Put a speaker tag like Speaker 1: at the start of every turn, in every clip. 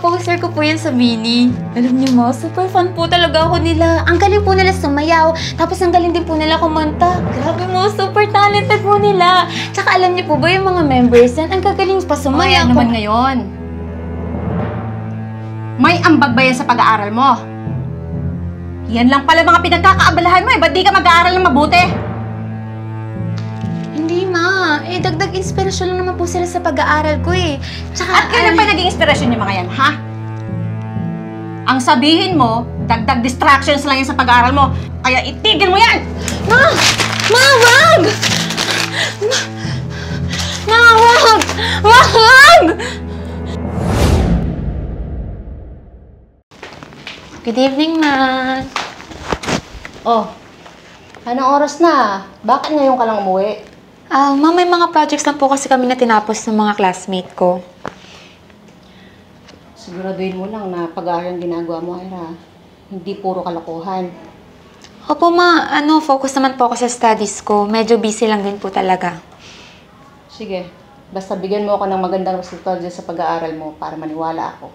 Speaker 1: poster ko po yan sa Bini. Alam niyo mo, super fan po talaga ako nila. Ang galing po nila sumayaw. Tapos ang galing din po nila kumanta. Grabe mo, super talented po nila. Tsaka alam niyo po ba yung mga members yan, ang gagaling pa sumayaw.
Speaker 2: Naman ngayon. May ambag ba yan sa pag-aaral mo? Yan lang pala mga pinagkakaabalahan mo eh. Ba't di ka mag-aaral ng mabuti?
Speaker 1: Hindi ma, dagdag inspirasyon lang naman po sila sa pag-aaral ko eh. Tsaka,
Speaker 2: At kailan pa naging inspirasyon yung mga yan, ha? Ang sabihin mo, dagdag distractions lang yan sa pag-aaral mo. Kaya itigil mo yan!
Speaker 1: Ma! Ma, wag! Ma, wag! Wag! Good evening, ma.
Speaker 2: Oh, anong oras na? Bakit ngayon ka lang umuwi?
Speaker 1: Ma, may mga projects lang po kasi kami na tinapos ng mga classmate ko.
Speaker 2: Siguraduhin mo lang na pag-aaral ang ginagawa mo, Ira. Hindi puro kalokohan.
Speaker 1: Opo, ma. Focus naman po ako sa studies ko. Medyo busy lang din po talaga.
Speaker 2: Sige, basta bigyan mo ako ng magandang resulta dyan sa pag-aaral mo para maniwala ako.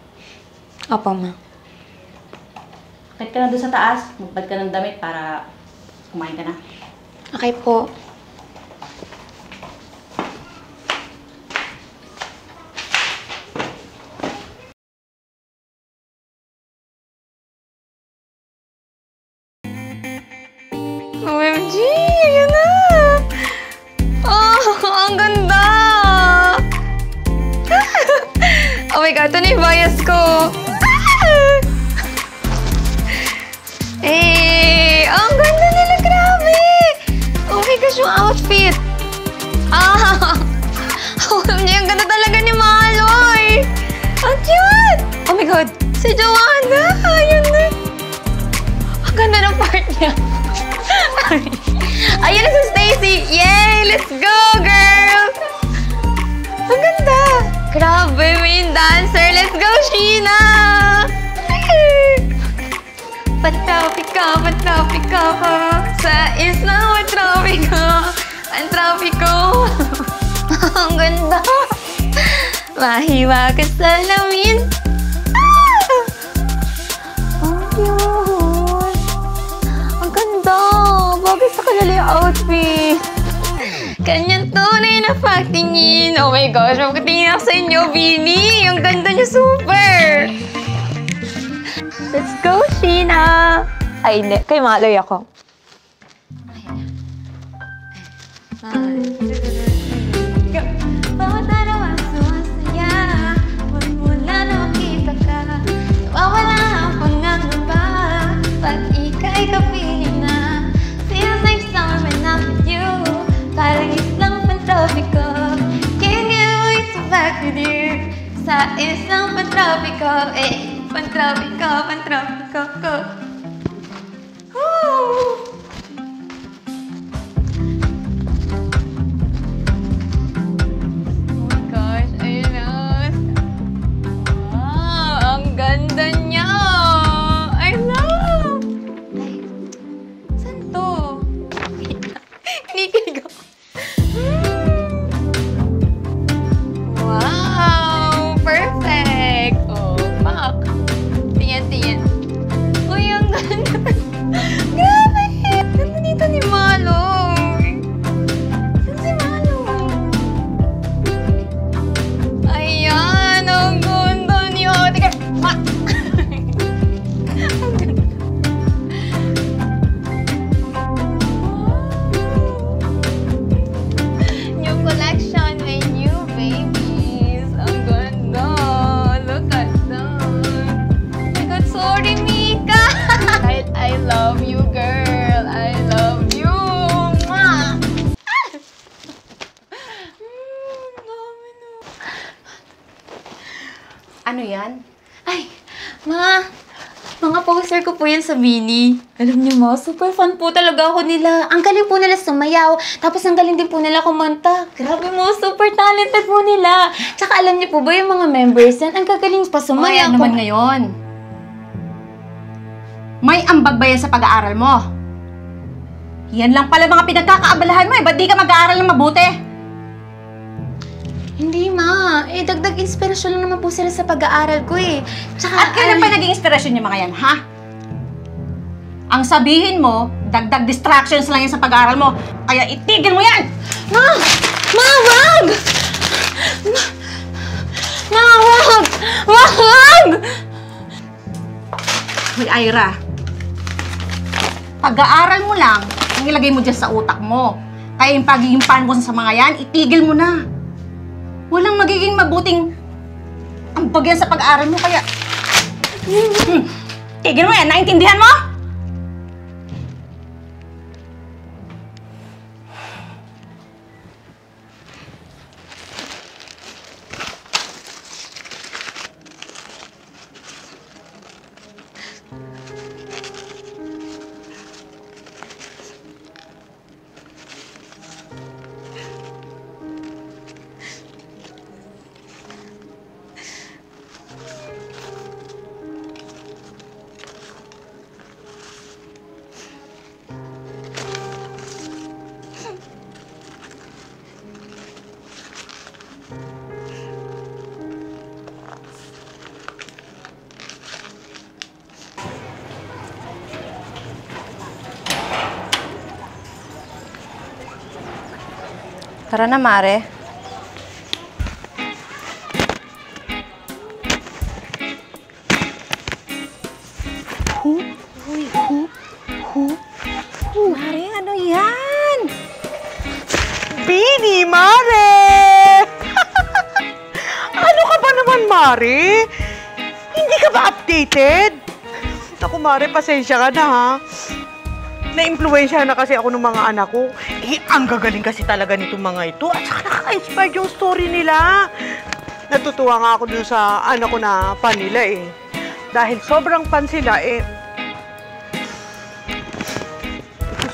Speaker 1: Opo, ma.
Speaker 2: Akit ka na doon sa taas, magbad ka ng damit para kumain ka na.
Speaker 1: Okay po. OMG! Ayan na! Oh, ang ganda! Oh my God, ito na yung bias ko! Ang ganda nila, grabe! Oh my gosh, yung outfit! OMG, ang ganda talaga ni Maloy! Ang cute! Oh my God, si Joanna! Ayun na! Ang ganda ng part niya! Ayun na si Stacy! Yay! Let's go, girl! Ang ganda! Grabe, main dancer! Let's go, Sheena! Patraffic ka pa sa isla, patraffic ka! Ang traffic ko! Ang ganda! Mahiwa ka sa lamin! Ang cute! Ang ganda! Bagay sa kanila yung outfit! Kanyang tunay na pagtingin! Oh my gosh! Magkatingin ako sa inyo, Bini! Ang ganda niya, super! Let's go, Sheena! Ay, hindi. Kay Maloy ako. Go! Bawat araw ang sumasaya. Mula na makita ka. Nawawala ang pangangamba. Pag ika'y kapiling na. Feels like summer when I'm with you. Parang islang pantropiko. Can't get away so back with you. Sa islang pantropiko, pantropiko ko. Oh my gosh, ayun na. Ang ganda niya. I love. Ay, saan to? Kinikilig ako. Wow, perfect. Oh, fuck. Tingin. Uy, ang ganda. Grabe! Ganda dito ni Maloy. Saan si Maloy? Ayan! Ang ganda niyo. Teka! Ang ganda. New collection, my new babies. Ang ganda. Look at that. My God, sorry, Mika! I love you, girl. I love you. Mwah! Dami na.
Speaker 2: Ano yan?
Speaker 1: Ay, mga poster ko po yan sa Bini. Alam niyo mo, super fan po talaga ako nila. Ang galing po nila sumayaw. Tapos ang galing din po nila kumanta. Grabe mo, super talented po nila. Tsaka alam niyo po ba yung mga members yan, ang gagaling pa sumayaw.
Speaker 2: Naman ngayon. May ambag ba yan sa pag-aaral mo? Yan lang pala mga pinagkakaabalahan mo eh. Ba't di ka mag-aaral ng mabuti?
Speaker 1: Hindi, ma. Dagdag inspirasyon lang naman po sila sa pag-aaral ko eh. Tsaka,
Speaker 2: At kailan pa naging inspirasyon yung mga yan, ha? Ang sabihin mo, dagdag distractions lang yan sa pag-aaral mo. Kaya itigil mo yan!
Speaker 1: Ma! Ma, wag! Ma, wag! Wag!
Speaker 2: Hoy, Ira. Pag-aaral mo lang, ang ilagay mo dyan sa utak mo. Kaya yung pagiging fan mo sa mga yan, itigil mo na. Walang magiging mabuting ambag yan sa pag-aaral mo, kaya... Tigil mo yan, naintindihan mo?
Speaker 1: Tara na, Mare.
Speaker 2: Mare, ano yan?
Speaker 3: Bini, Mare! Ano ka ba naman, Mare? Hindi ka ba updated? Naku, Mare, pasensya ka na, ha? Na-impluwensya na kasi ako ng mga anak ko. Ang gagaling kasi talaga nitong mga ito. At saka nakaka-inspired yung story nila. Natutuwa nga ako dun sa anak ko na fan nila, Dahil sobrang fan sila,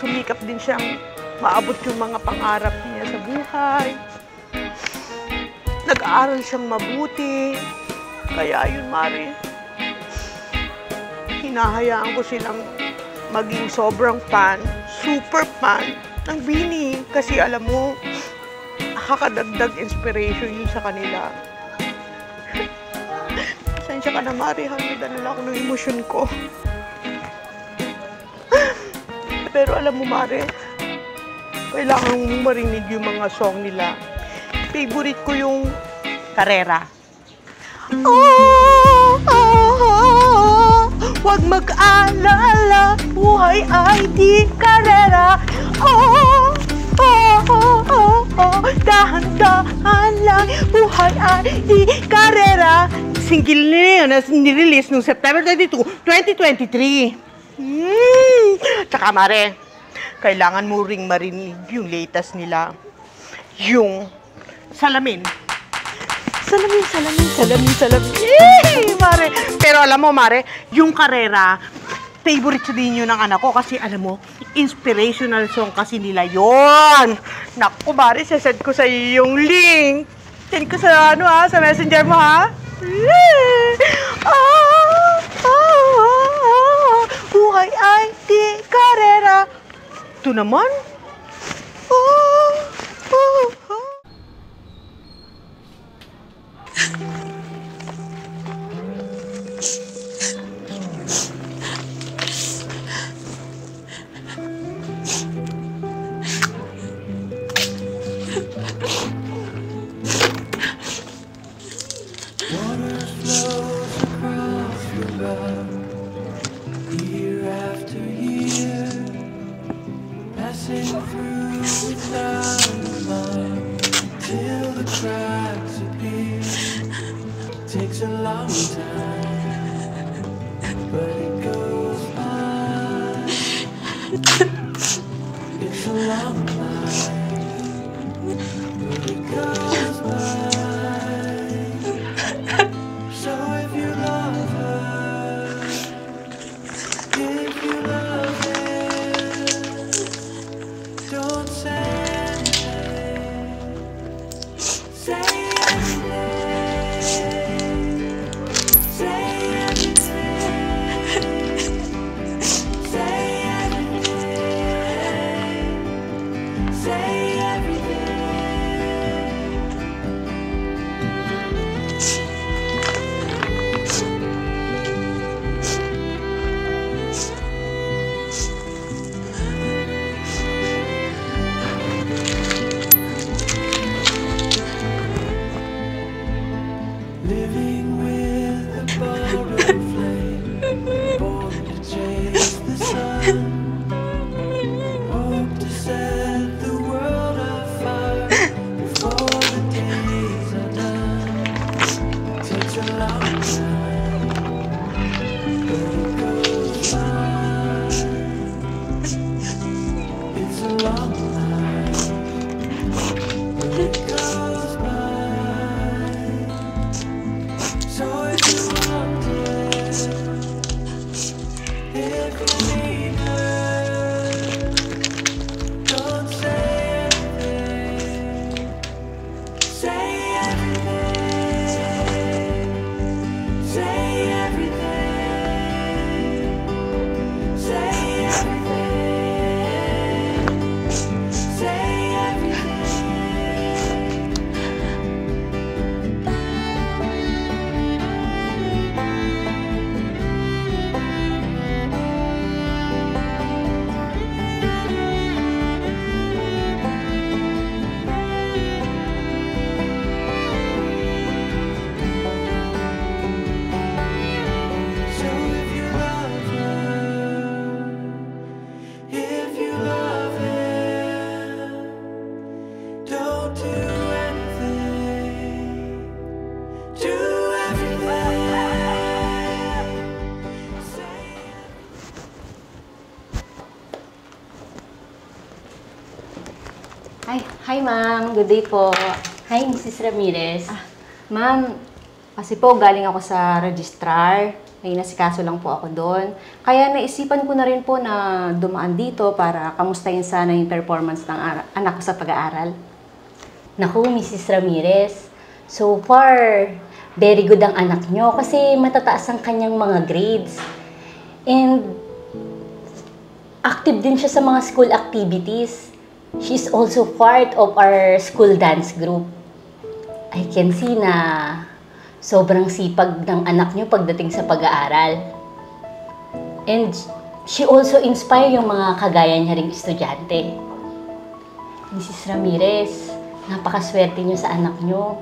Speaker 3: sumikap din siyang maabot yung mga pangarap niya sa buhay. Nag-aaral siyang mabuti. Kaya yun, Mare, hinahayaan ko silang maging sobrang fan, super fan ng Bini. Kasi alam mo, nakakadagdag inspiration yun sa kanila. Pasensya ka na, Mare, nadala ako ng emosyon ko. Pero alam mo, Mare, kailangan mong marinig yung mga song nila. Favorite ko yung Karera. Huwag mag-alala, buhay ay di karera. Dahan-dahan lang, buhay ay di karera. Single na yun na nirelease noong September 22, 2023. Tsaka, Mare, kailangan mo ring marinig yung latest nila. Yung Salamin. Salamin. Yay, Mare! Pero alam mo, Mare, yung Karera, favorite din yun ng anak ko kasi alam mo, inspirational song kasi nila yon. Naku, Mare, sasend ko sa iyo yung link. Send ko sa sa messenger mo, ha? Buhay ay di karera. Ito naman.
Speaker 4: Takes a long time, but it goes by. It's a long life, but it goes by. So if you love her, if you love him, don't say anything. Say anything.
Speaker 5: Hi, ma'am. Good day po. Hi, Mrs. Ramirez.
Speaker 2: Ma'am, kasi po galing ako sa registrar. May nasikaso lang po ako doon. Kaya naisipan ko na rin po na dumaan dito para kamustahin sana yung performance ng anak ko sa pag-aaral.
Speaker 5: Naku, Mrs. Ramirez. So far, very good ang anak nyo kasi matataas ang kanyang mga grades. And active din siya sa mga school activities. She's also part of our school dance group. I can see na sobrang sipag ng anak nyo pagdating sa pag-aaral. And she also inspire yung mga kagaya niya ring estudyante. Mrs. Ramirez, napakaswerte nyo sa anak nyo.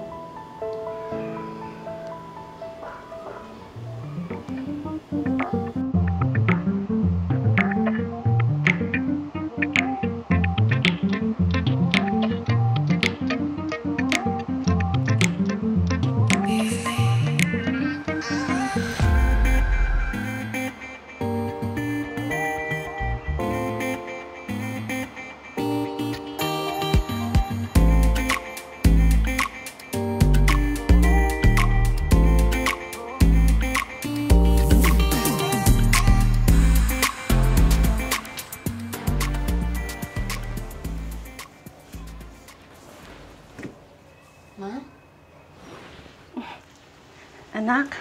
Speaker 5: Ma?
Speaker 2: Anak?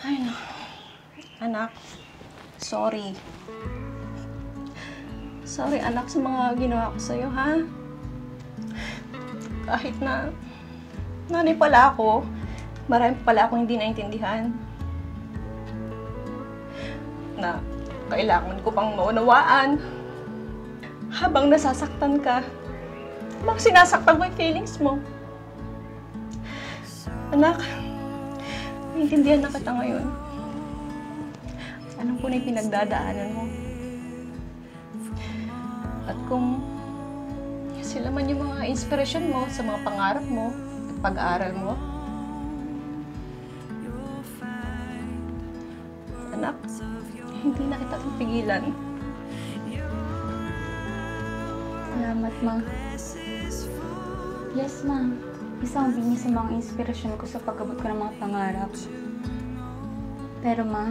Speaker 2: Ay, no. Anak, sorry. Sorry, anak, sa mga ginawa ko sa'yo, ha? Kahit na nanay pala ako, marami pala akong hindi naintindihan. Na kailangan ko pang maunawaan. Habang nasasaktan ka, habang sinasaktan mo yung feelings mo. Anak, naiintindihan na kita ngayon. Alam ko na yung pinagdadaanan mo. At kung sila man yung mga inspirasyon mo sa mga pangarap mo at pag-aaral mo, anak, hindi na kita pigilan.
Speaker 1: Salamat, Ma. Yes, Ma. Isang bini sa mga inspirasyon ko sa pag-abot ko ng mga pangarap. Pero, Ma,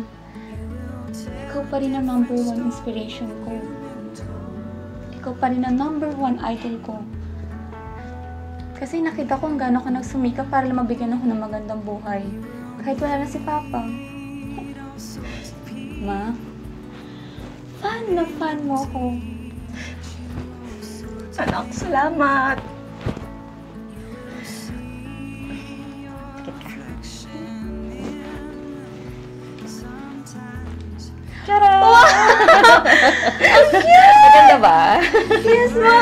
Speaker 1: ikaw pa rin ang #1 inspiration ko. Ikaw pa rin ang #1 idol ko. Kasi nakita ko ang gano'n ka nagsumikap para lang mabigyan ako ng magandang buhay. Kahit wala na si Papa. Ma, fan na fan mo ako.
Speaker 2: Anak, salamat.
Speaker 1: Tara!
Speaker 2: Maganda ba?
Speaker 1: Yes, Ma!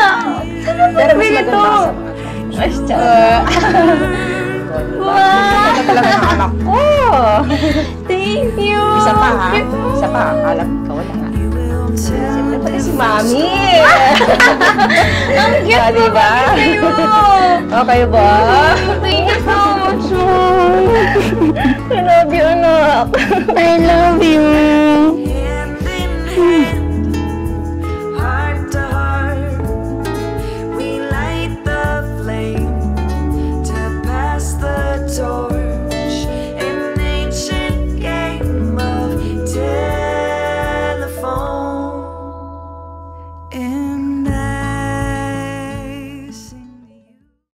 Speaker 1: Saan mo
Speaker 2: Pero mas
Speaker 1: bili
Speaker 2: maganda
Speaker 1: to?
Speaker 2: ka sa mga Ay, tsaka.
Speaker 1: Wow!
Speaker 2: Ito talaga ng anak ko.
Speaker 1: Thank you!
Speaker 2: Isa pa, ha? Isa pa. Akala ko ikaw wala nga. Siyempre pati si Mami.
Speaker 1: Ang cute mo!
Speaker 2: Diba?
Speaker 1: Kayo!
Speaker 2: Okay ba?
Speaker 1: Thank you so much,
Speaker 2: I love you, anak.
Speaker 1: I love you!